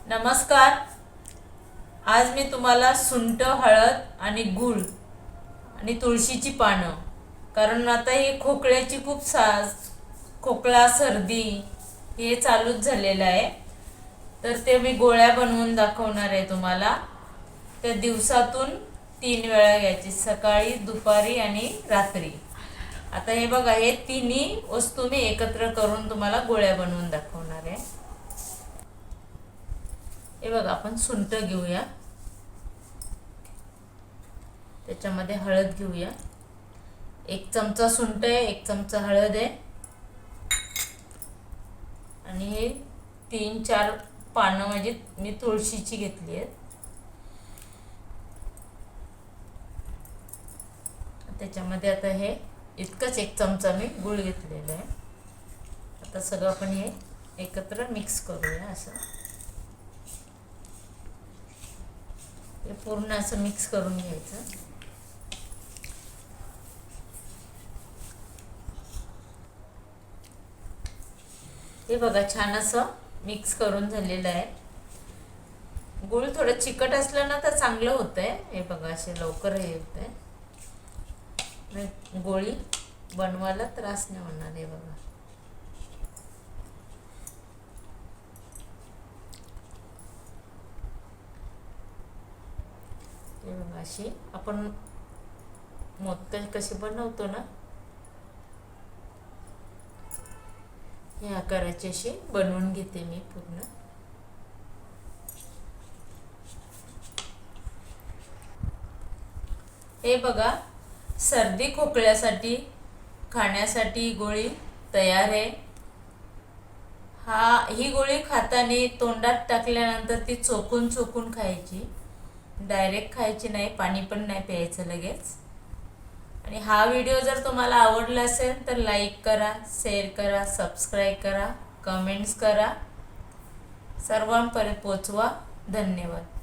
नमस्कार. आज मी तुम्हाला सुंठ, हळद आणि गूळ आणि तुळशीची पानं, कारण आता ही खोकल्याची खूप खोकला सर्दी हे चालूच झालेलं आहे, तर ते मी गोळ्या बनवून दाखवणार आहे तुम्हाला. त्या दिवसातून 3 वेळा घ्यायची, सकाळी, दुपारी आणि रात्री. आता हे बघा, हे तिन्ही वस्तू मी एकत्र करून तुम्हाला गोळ्या बनवून दाखवणार आहे. हे बघा, आपण सुंठ घेऊया, त्याच्यामध्ये हळद घेऊया. 1 चमचा सुंठ आहे, 1 चमचा हळद आहे आणि हे 3-4 पानं म्हणजे मी तुळशीची घेतली आहेत. त्याच्यामध्ये आता हे इतकंच 1 चमचा मी गूळ घेतलेला आहे. आता सगळं आपण हे एकत्र मिक्स करूया. असं हे पूर्ण असं मिक्स करून घ्यायचं. हे बघा, छान असं मिक्स करून झालेलं आहे. गूळ थोडं चिकट असलं ना तर चांगलं होतंय. हे बघा, असे लवकर हे होतंय, गोळी बनवायला त्रास नाही होणार. हे बघा, हे बघा, अशी आपण मोदक कशी बनवतो ना, या आकाराची अशी बनवून घेते मी पूर्ण. हे बघा, सर्दी खोकल्यासाठी खाण्यासाठी गोळी तयार आहे. ही गोळी खाताना तोंडात टाकल्यानंतर ती चोकून चोकून खायची, डायरेक्ट खायची नाही. पाणी पण नाही प्यायचं लगेच. आणि हा व्हिडिओ जर तुम्हाला आवडला असेल तर लाईक करा, शेअर करा, सबस्क्राईब करा, कमेंट्स करा. सर्वांपर्यंत पोचवा. धन्यवाद.